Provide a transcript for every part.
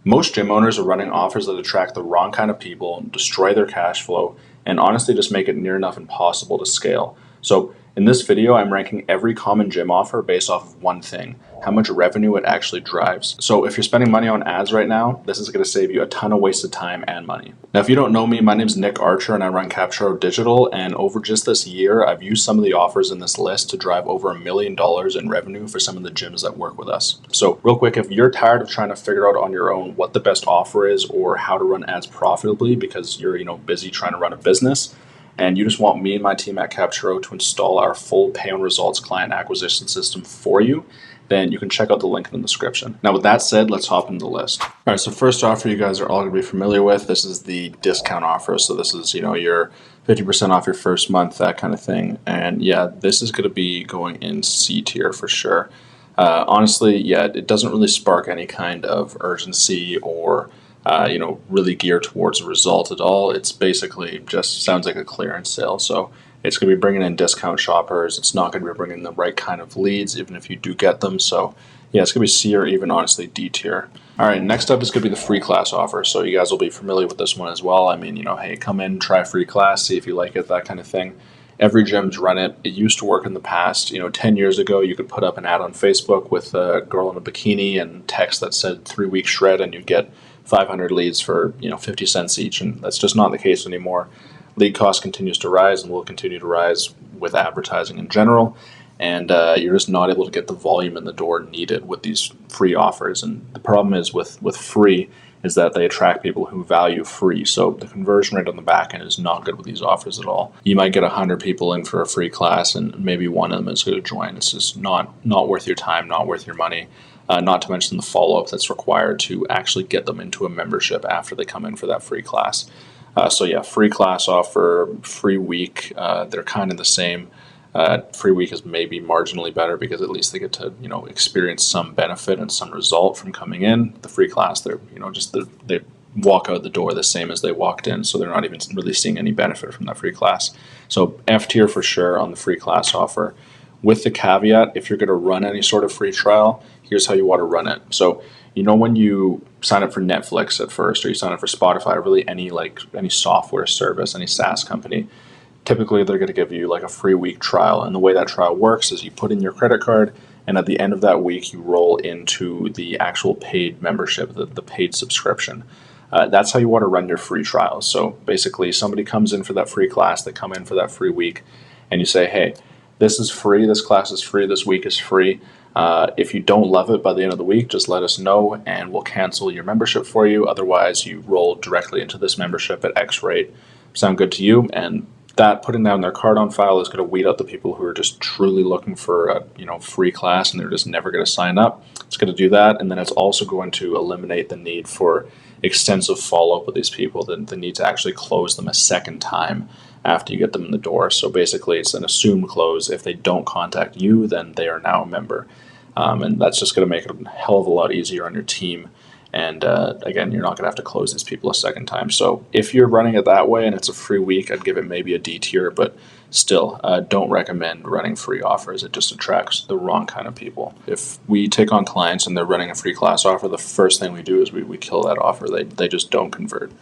Most gym owners are running offers that attract the wrong kind of people, destroy their cash flow, and honestly just make it near enough impossible to scale. So in this video, I'm ranking every common gym offer based off of one thing: how much revenue it actually drives. So if you're spending money on ads right now, this is going to save you a ton of wasted time and money. Now, if you don't know me, my name is Nick Archer and I run Capture Digital. And over just this year, I've used some of the offers in this list to drive over $1 million in revenue for some of the gyms that work with us. So real quick, if you're tired of trying to figure out on your own what the best offer is or how to run ads profitably because you're busy trying to run a business, and you just want me and my team at Capture to install our full pay on results client acquisition system for you, then you can check out the link in the description. Now, with that said, let's hop into the list. All right, so first offer you guys are all going to be familiar with. This is the discount offer. So this is, your 50% off your first month, that kind of thing. And yeah, this is going to be going in C tier for sure. Honestly, yeah, it doesn't really spark any kind of urgency or really geared towards a result at all. It's basically just sounds like a clearance sale. So it's going to be bringing in discount shoppers. It's not going to be bringing the right kind of leads, even if you do get them. So yeah, it's going to be C or even honestly D tier. All right, next up is going to be the free class offer. So you guys will be familiar with this one as well. I mean, hey, come in, try a free class, see if you like it, that kind of thing. Every gym's run it. It used to work in the past. 10 years ago, you could put up an ad on Facebook with a girl in a bikini and text that said 3-week shred, and you'd get 500 leads for 50 cents each, and that's just not the case anymore. Lead cost continues to rise and will continue to rise with advertising in general, and you're just not able to get the volume in the door needed with these free offers. And the problem is with free is that they attract people who value free, so the conversion rate on the back end is not good with these offers at all. You might get 100 people in for a free class and maybe one of them is going to join. It's just not worth your time, not worth your money. Not to mention the follow-up that's required to actually get them into a membership after they come in for that free class. So yeah, free class offer, free week, they're kind of the same. Free week is maybe marginally better because at least they get to experience some benefit and some result from coming in. The free class, they're they walk out the door the same as they walked in, so they're not even really seeing any benefit from that free class. So F tier for sure on the free class offer. With the caveat, if you're going to run any sort of free trial, here's how you want to run it. So, when you sign up for Netflix at first, or you sign up for Spotify, or really any software service, any SaaS company, typically they're going to give you like a free week trial. And the way that trial works is you put in your credit card, and at the end of that week, you roll into the actual paid membership, the paid subscription. That's how you want to run your free trials. So basically, somebody comes in for that free class, they come in for that free week, and you say, hey, this is free, this class is free, this week is free. If you don't love it by the end of the week, just let us know and we'll cancel your membership for you. Otherwise, you roll directly into this membership at X rate. Sound good to you? And that, putting down their card on file, is going to weed out the people who are just truly looking for a free class and they're just never going to sign up. It's going to do that, and then it's also going to eliminate the need for extensive follow-up with these people, the need to actually close them a second time after you get them in the door. So basically, it's an assumed close. If they don't contact you, then they are now a member. And that's just going to make it a hell of a lot easier on your team. And again, you're not going to have to close these people a second time. So if you're running it that way and it's a free week, I'd give it maybe a D tier, but still don't recommend running free offers. It just attracts the wrong kind of people. If we take on clients and they're running a free class offer, the first thing we do is we kill that offer. They just don't convert.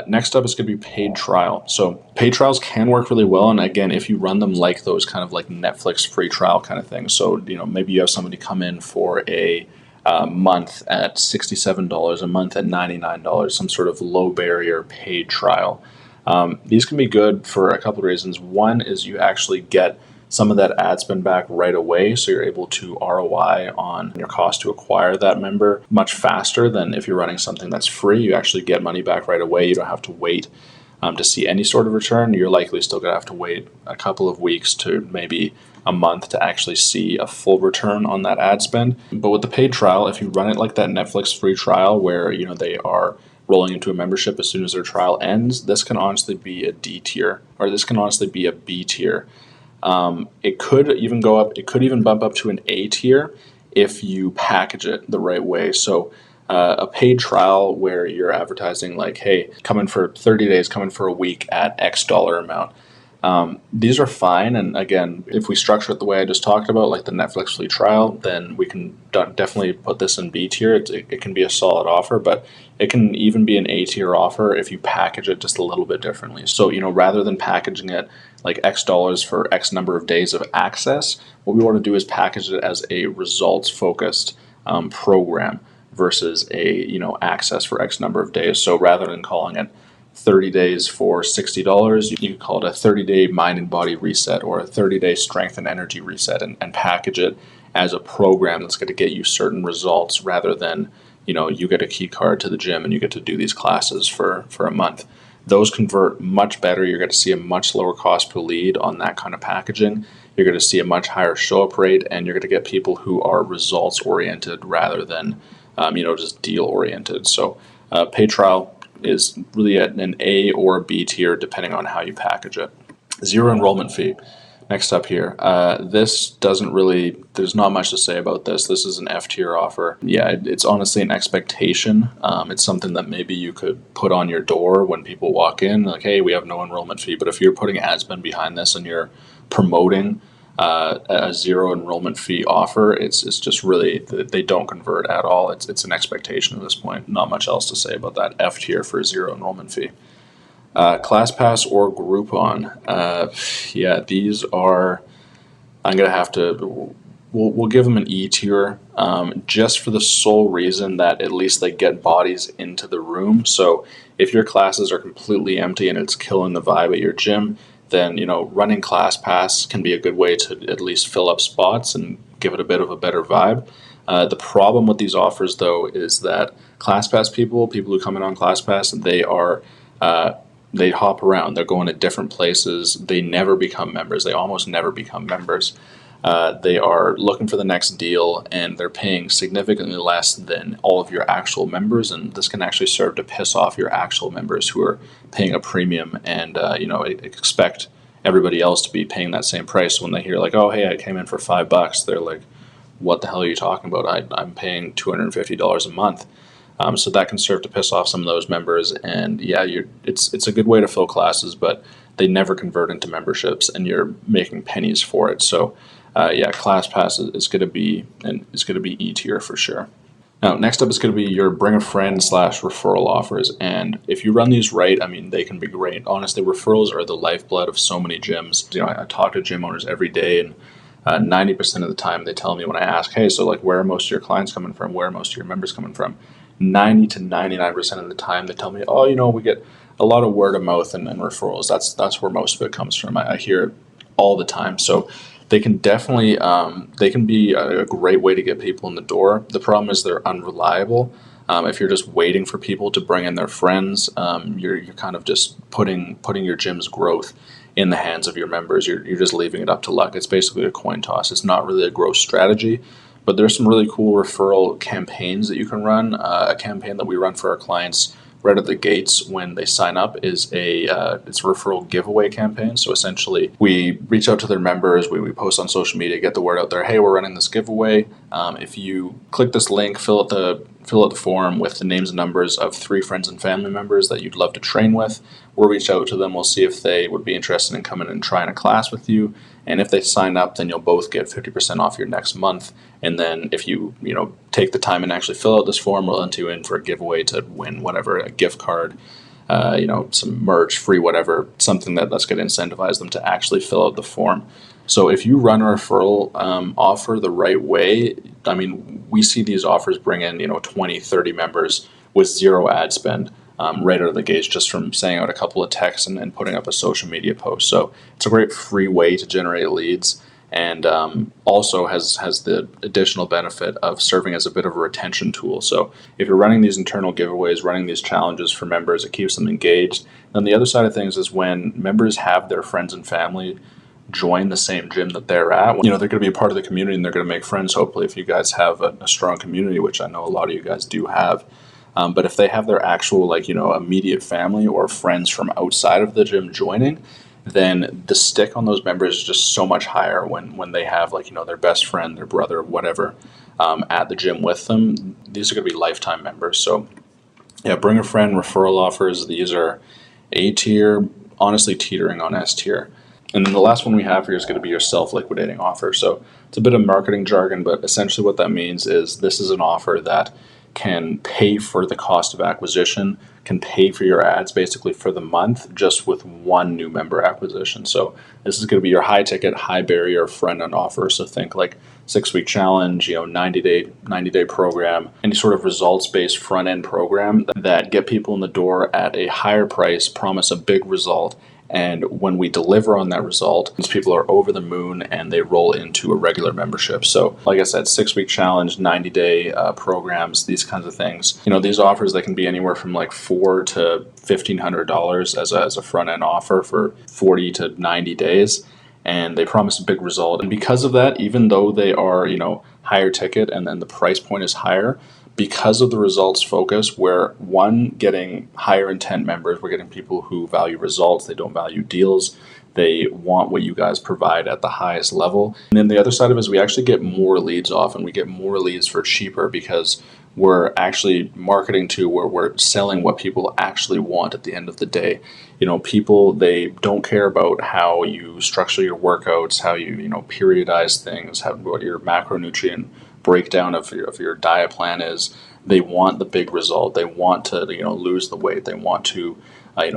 Next up is going to be paid trial. So paid trials can work really well. And again, if you run them like those kind of like Netflix free trial kind of things. So, maybe you have somebody come in for a month at $67, a month at $99, some sort of low barrier paid trial. These can be good for a couple of reasons. One is you actually get some of that ad spend back right away, so you're able to ROI on your cost to acquire that member much faster than if you're running something that's free. You actually get money back right away. You don't have to wait to see any sort of return. You're likely still going to have to wait a couple of weeks to maybe a month to actually see a full return on that ad spend. But with the paid trial, if you run it like that Netflix free trial where they are rolling into a membership as soon as their trial ends, this can honestly be a D tier, or this can honestly be a B tier. It could even go up, it could even bump up to an A tier if you package it the right way. So a paid trial where you're advertising like, hey, come in for 30 days, come in for a week at X dollar amount. These are fine. And again, if we structure it the way I just talked about, like the Netflix free trial, then we can definitely put this in B tier. It can be a solid offer, but it can even be an A tier offer if you package it just a little bit differently. So, rather than packaging it like X dollars for X number of days of access, what we want to do is package it as a results focused program versus a, access for X number of days. So rather than calling it 30 days for $60, you could call it a 30-day mind and body reset or a 30-day strength and energy reset, and package it as a program that's going to get you certain results rather than, you get a key card to the gym and you get to do these classes for a month. Those convert much better. You're going to see a much lower cost per lead on that kind of packaging. You're going to see a much higher show-up rate, and you're going to get people who are results-oriented rather than, just deal-oriented. So pay trial is really at an A or a B tier depending on how you package it. Zero enrollment fee. Next up here, this doesn't really, there's not much to say about this. This is an F tier offer. Yeah, it's honestly an expectation. It's something that maybe you could put on your door when people walk in, like, hey, we have no enrollment fee. But if you're putting ad spend behind this and you're promoting a zero enrollment fee offer, it's just really, they don't convert at all. It's an expectation at this point. Not much else to say about that. F tier for zero enrollment fee. ClassPass or Groupon. These are, I'm going to have to, we'll give them an E tier, just for the sole reason that at least they get bodies into the room. So if your classes are completely empty and it's killing the vibe at your gym, then, running ClassPass can be a good way to at least fill up spots and give it a bit of a better vibe. The problem with these offers, though, is that ClassPass people who come in on ClassPass, they hop around. They're going to different places. They never become members. They almost never become members. They are looking for the next deal, and they're paying significantly less than all of your actual members. And this can actually serve to piss off your actual members who are paying a premium and, expect everybody else to be paying that same price. When they hear like, oh, hey, I came in for $5, they're like, what the hell are you talking about? I'm paying $250 a month. So that can serve to piss off some of those members, and it's a good way to fill classes, but they never convert into memberships, and you're making pennies for it. So, ClassPass is going to be E tier for sure. Now, next up is going to be your bring a friend / referral offers, and if you run these right, they can be great. Honestly, referrals are the lifeblood of so many gyms. I talk to gym owners every day, and 90% of the time they tell me when I ask, hey, so like where are most of your clients coming from? Where are most of your members coming from? 90 to 99% of the time they tell me, oh, we get a lot of word of mouth and referrals. That's where most of it comes from. I hear it all the time. So they can definitely, they can be a great way to get people in the door. The problem is they're unreliable. If you're just waiting for people to bring in their friends, you're kind of just putting your gym's growth in the hands of your members. You're just leaving it up to luck. It's basically a coin toss. It's not really a growth strategy. But there's some really cool referral campaigns that you can run. A campaign that we run for our clients right at the gates when they sign up is it's a referral giveaway campaign. So essentially, we reach out to their members, we post on social media, get the word out there. Hey, we're running this giveaway. If you click this link, fill out the form with the names and numbers of 3 friends and family members that you'd love to train with. We'll reach out to them. We'll see if they would be interested in coming and trying a class with you. And if they sign up, then you'll both get 50% off your next month. And then if you take the time and actually fill out this form, we'll enter you in for a giveaway to win whatever, a gift card, some merch, free whatever, something that's going to incentivize them to actually fill out the form. So if you run a referral offer the right way, we see these offers bring in 20, 30 members with zero ad spend. Right out of the gates, just from sending out a couple of texts and putting up a social media post. So it's a great free way to generate leads, and also has the additional benefit of serving as a bit of a retention tool. So if you're running these internal giveaways, running these challenges for members, it keeps them engaged. And the other side of things is when members have their friends and family join the same gym that they're at, they're going to be a part of the community and they're going to make friends, hopefully, if you guys have a strong community, which I know a lot of you guys do have. But if they have their actual, immediate family or friends from outside of the gym joining, then the stick on those members is just so much higher when they have, their best friend, their brother, whatever, at the gym with them. These are going to be lifetime members. So, bring a friend referral offers. These are A tier, honestly teetering on S tier. And then the last one we have here is going to be your self-liquidating offer. So it's a bit of marketing jargon, but essentially what that means is this is an offer that can pay for the cost of acquisition, can pay for your ads basically for the month just with one new member acquisition. So this is going to be your high ticket, high barrier front end offer. So think like 6-week challenge, 90-day program, any sort of results based front end program that get people in the door at a higher price, promise a big result. And when we deliver on that result, these people are over the moon and they roll into a regular membership. So like I said, 6-week challenge, 90-day programs, these kinds of things. These offers, they can be anywhere from like $400 to $1,500 as a front end offer for 40 to 90 days. And they promise a big result. And because of that, even though they are, higher ticket and then the price point is higher, because of the results focus, we're getting higher intent members. We're getting people who value results. They don't value deals. They want what you guys provide at the highest level. And then the other side of it is we actually get more leads off, and we get more leads for cheaper because we're actually marketing to where we're selling what people actually want at the end of the day. People, they don't care about how you structure your workouts, how you, periodize things, what your macronutrient breakdown of your diet plan is. They want the big result. They want to lose the weight. They want to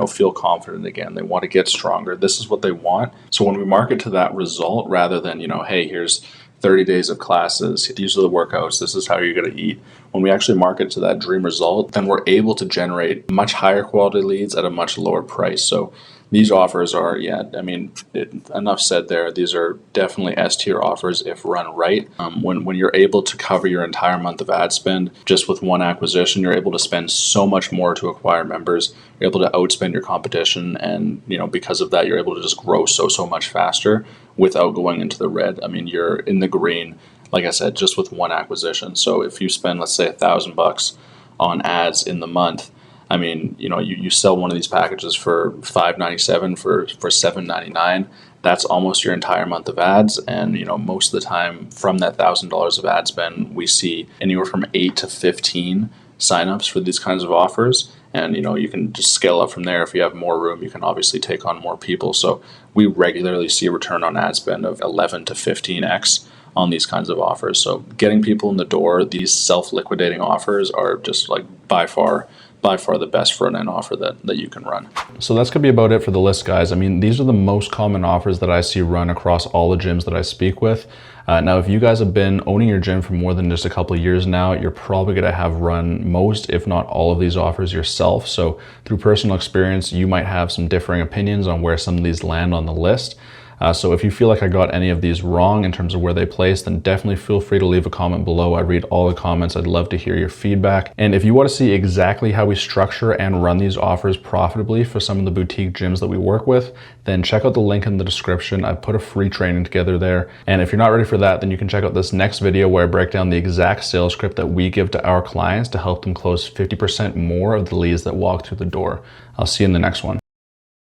feel confident again. They want to get stronger. This is what they want. So when we market to that result rather than hey, here's 30 days of classes, these are the workouts, this is how you're going to eat. When we actually market to that dream result, then we're able to generate much higher quality leads at a much lower price. So these offers are, enough said there. These are definitely S-tier offers if run right. When you're able to cover your entire month of ad spend just with one acquisition, you're able to spend so much more to acquire members. You're able to outspend your competition, and because of that, you're able to just grow so much faster without going into the red. You're in the green, like I said, just with one acquisition. So if you spend, let's say, $1,000 on ads in the month, you sell one of these packages for $597 for $799. That's almost your entire month of ads. And most of the time from that $1,000 of ad spend, we see anywhere from 8 to 15 signups for these kinds of offers. And you can just scale up from there. If you have more room, you can obviously take on more people. So we regularly see a return on ad spend of 11 to 15x on these kinds of offers. So getting people in the door, these self-liquidating offers are just like by far the best front end offer that you can run. So that's gonna be about it for the list, guys. These are the most common offers that I see run across all the gyms that I speak with. Now, if you guys have been owning your gym for more than just a couple of years now, you're probably gonna have run most, if not all of these offers yourself. So through personal experience, you might have some differing opinions on where some of these land on the list. So if you feel like I got any of these wrong in terms of where they place, then definitely feel free to leave a comment below. I read all the comments. I'd love to hear your feedback. And if you want to see exactly how we structure and run these offers profitably for some of the boutique gyms that we work with, then check out the link in the description. I put a free training together there. And if you're not ready for that, then you can check out this next video where I break down the exact sales script that we give to our clients to help them close 50% more of the leads that walk through the door. I'll see you in the next one.